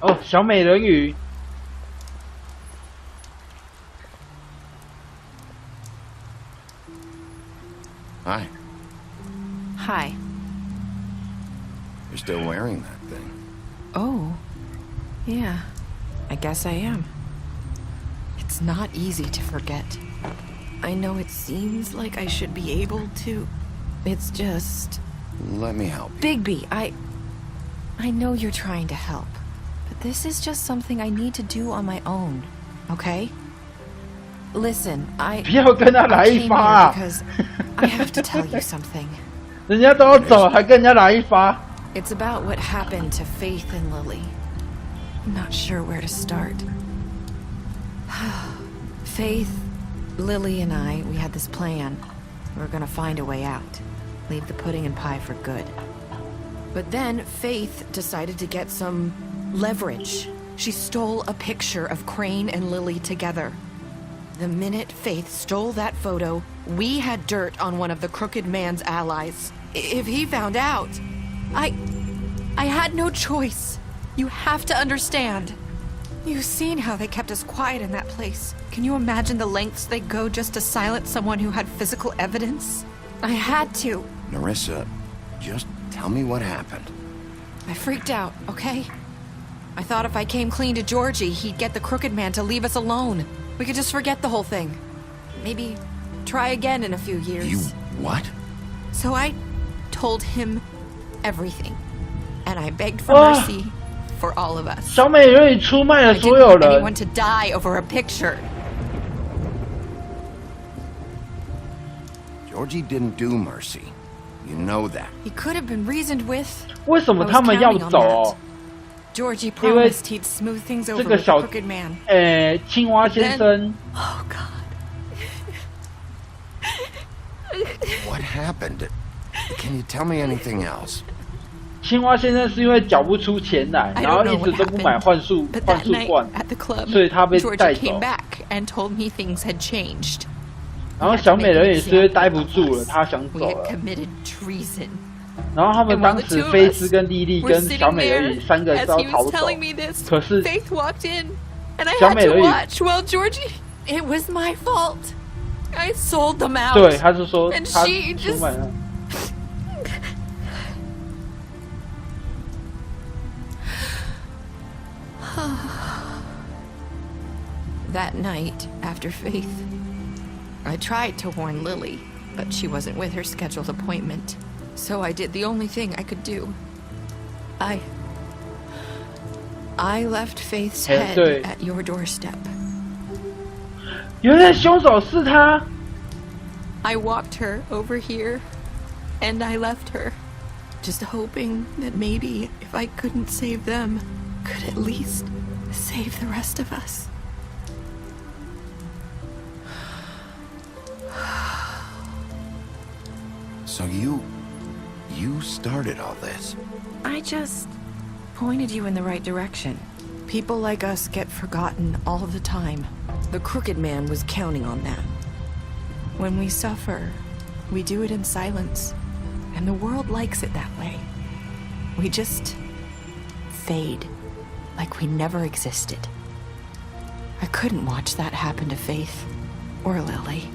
哦，小美人鱼。 Hi. Hi. You're still wearing that thing. Oh. Yeah. I guess I am. It's not easy to forget. I know it seems like I should be able to. It's just... Let me help you. Bigby, I know you're trying to help. But this is just something I need to do on my own. Okay? Listen, 不要跟他来一 came 发 here 啊！ because I have to tell you something. 人家都要走，还跟人家来一发。 It's about what happened to Faith and Lily. I'm not sure where to start. Faith, Lily, and I, we had this plan. We were gonna find a way out. Leave the pudding and pie for good. But then Faith decided to get some leverage. She stole a picture of Crane and Lily together. The minute Faith stole that photo, we had dirt on one of the crooked man's allies. If he found out, I had no choice. You have to understand. You've seen how they kept us quiet in that place. Can you imagine the lengths they go just to silence someone who had physical evidence? I had to. Narissa, just tell me what happened. I freaked out, okay? I thought if I came clean to Georgie, he'd get the crooked man to leave us alone. We could just forget the whole thing. Maybe try again in a few years. You what? So I told him everything. And I begged for mercy for all of us. 小美人鱼出卖了 I 所有 didn't want 人。 anyone to die over a picture. Georgie didn't do mercy. You know that. He could have been reasoned with. 为什么他们要走哦？ Georgie 因为 promised he'd smooth things 这 over 个 with the 小 crooked man. 青蛙先生， Oh God. What happened? Can you tell me anything else? 青蛙先生是因为缴不出钱来， I 然后 don't know 一直 what 都不买 happened, 幻术 But 幻 that 术 night 罐， at the club, 所以他被 Georgie 带 came 走。 back and told me things had changed. 然后小美人鱼是因为待不住了，她想 We 走 had 了。 committed treason. 然后他们 And while 当 the 时 two of 菲 us 斯跟莉莉 were 跟 sitting 小美人 there 鱼三个是 as 要 he 逃 was 走， telling me this, 可是 Faith walked in, and I 小 had 美 to 人鱼 watch while Georgie. It was my fault. I sold them out. 对，他是说 And 他 she 出 just 卖了。 That night, after Faith, I tried to warn Lily, but she wasn't with her scheduled appointment. So I did the only thing I could do. I left Faith's head 对 at your doorstep. 原来凶手是他。 I walked her over here, and I left her, just hoping that maybe if I couldn't save them, could at least save the rest of us. So you started all this. I just pointed you in the right direction. People like us get forgotten all the time. The crooked man was counting on that. When we suffer, We do it in silence, and the world likes it that way. We just fade, like we never existed. I couldn't watch that happen to Faith, or Lily.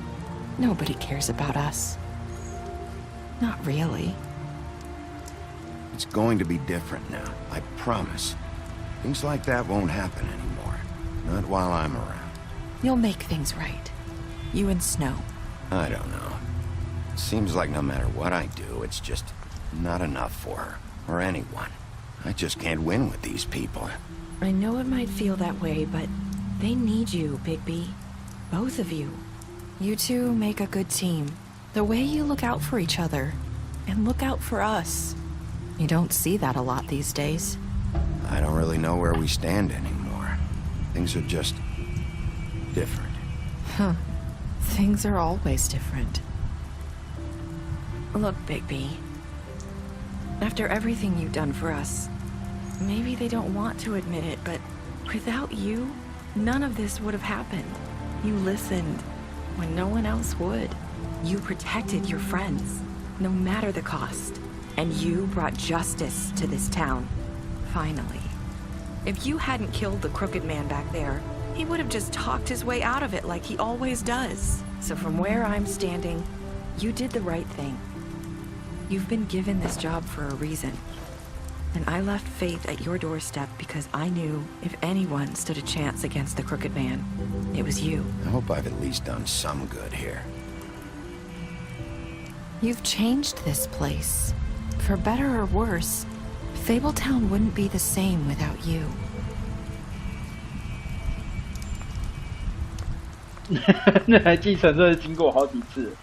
Nobody cares about us. Not really. It's going to be different now, I promise. Things like that won't happen anymore. Not while I'm around. You'll make things right. You and Snow. I don't know. It seems like no matter what I do, it's just not enough for her, or anyone. I just can't win with these people. I know it might feel that way, but they need you, Bigby. Both of you. You two make a good team. The way you look out for each other, and look out for us. You don't see that a lot these days. I don't really know where we stand anymore. Things are just different. Huh. Things are always different. Look, Bigby. After everything you've done for us, maybe they don't want to admit it, but without you, none of this would have happened. You listened when no one else would. You protected your friends, no matter the cost. And you brought justice to this town. Finally. If you hadn't killed the crooked man back there, he would have just talked his way out of it like he always does. So from where I'm standing, you did the right thing. You've been given this job for a reason. And I left Faith at your doorstep because I knew if anyone stood a chance against the crooked man, it was you. I hope I've at least done some good here. You've changed this place. For better or worse, Fabletown wouldn't be the same without you. 那台计程车经过好几次。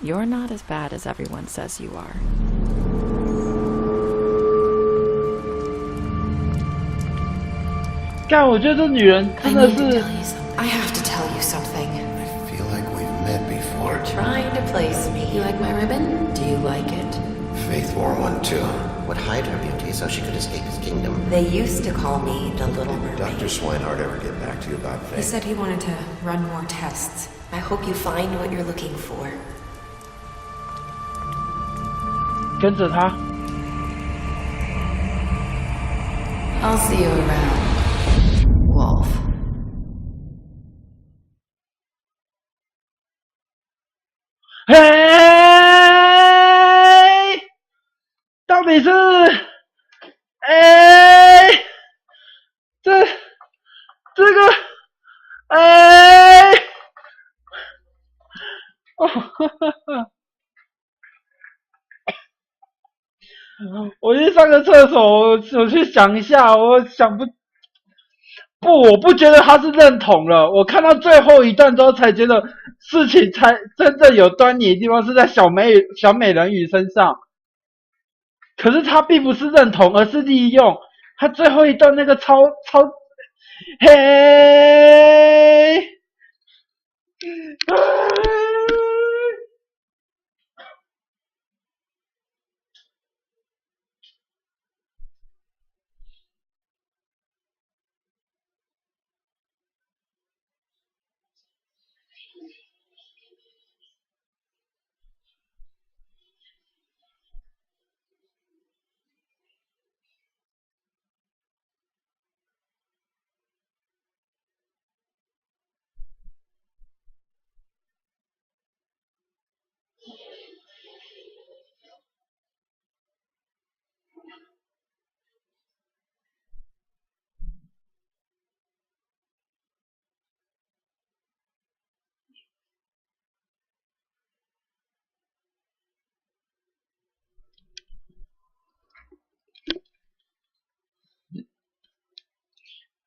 You're not as bad as everyone says you are. 干，我觉得这女人真的是。I have to tell you something. I feel like we've met before. Trying to place me. You like my ribbon? Do you like it? Faith wore one too. Would hide her beauty so she could escape his kingdom. They used to call me the Little Mermaid. Did Dr. Swinehart ever get back to you about Faith? He said he wanted to run more tests. I hope you find what you're looking for. 跟着他。I'll see you around, Wolf. 嘿，到底是，哎，这个，哎，哦，哈哈哈。我去上个厕所，我去想一下，我想不，我不觉得他是认同了。我看到最后一段之后，才觉得事情才真正有端倪的地方是在小美人鱼身上。可是他并不是认同，而是利用。他最后一段那个超，嘿。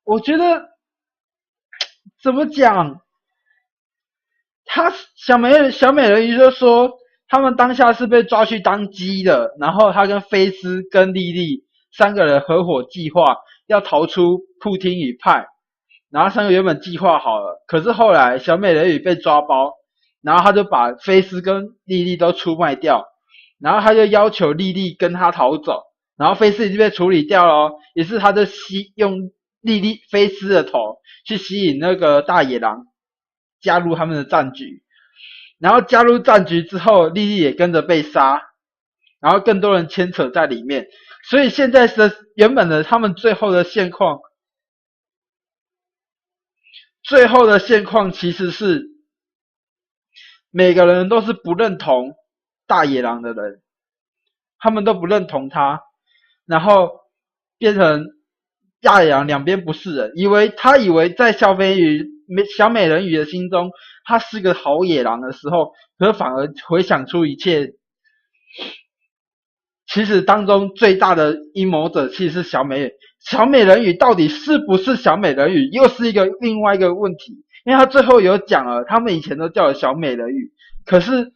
我觉得怎么讲，小美人鱼就说他们当下是被抓去当鸡的，然后他跟菲斯跟莉莉三个人合伙计划要逃出铺厅与派，然后三个原本计划好了，可是后来小美人鱼被抓包，然后他就把菲斯跟莉莉都出卖掉，然后他就要求莉莉跟他逃走，然后菲斯已经被处理掉了哦，于是他就用菲斯的头去吸引那个大野狼加入他们的战局，然后加入战局之后，莉莉也跟着被杀，然后更多人牵扯在里面，所以现在的原本的他们最后的现况其实是每个人都是不认同大野狼的人，他们都不认同他，然后变成大野狼两边不是人，以为在小美人鱼的心中，他是个好野狼的时候，可是反而回想出一切，其实当中最大的阴谋者其实是小美人鱼到底是不是小美人鱼，又是另外一个问题，因为他最后有讲了，他们以前都叫小美人鱼，可是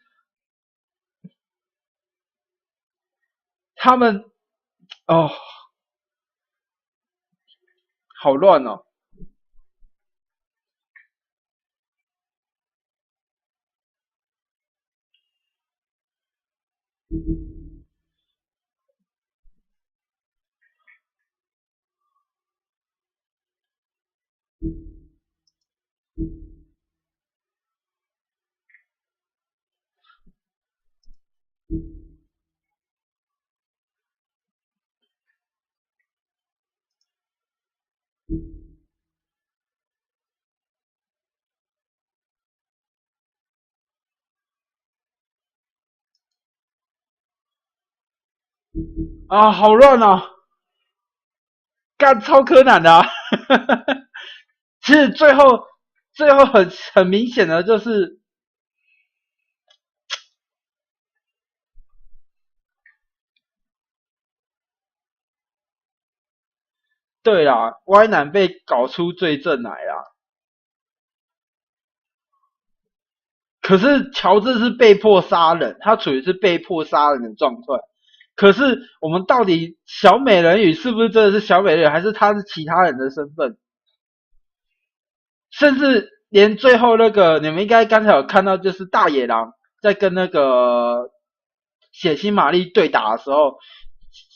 他们好乱哦。好乱哦，干超柯南的啊其实最后很明显的就是，对啦，歪男被搞出罪证来啦。可是乔治是被迫杀人，他处于是被迫杀人的状态。可是我们到底小美人鱼是不是真的是小美人鱼，还是他是其他人的身份？甚至连最后那个你们应该刚才有看到，就是大野狼在跟那个血腥玛丽对打的时候，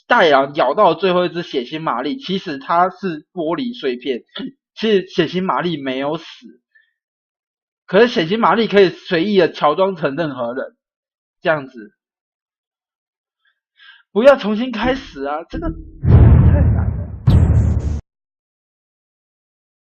大野狼咬到最后一只血腥玛丽，其实它是玻璃碎片，其实血腥玛丽没有死，可是血腥玛丽可以随意的乔装成任何人，这样子。不要重新开始啊！这个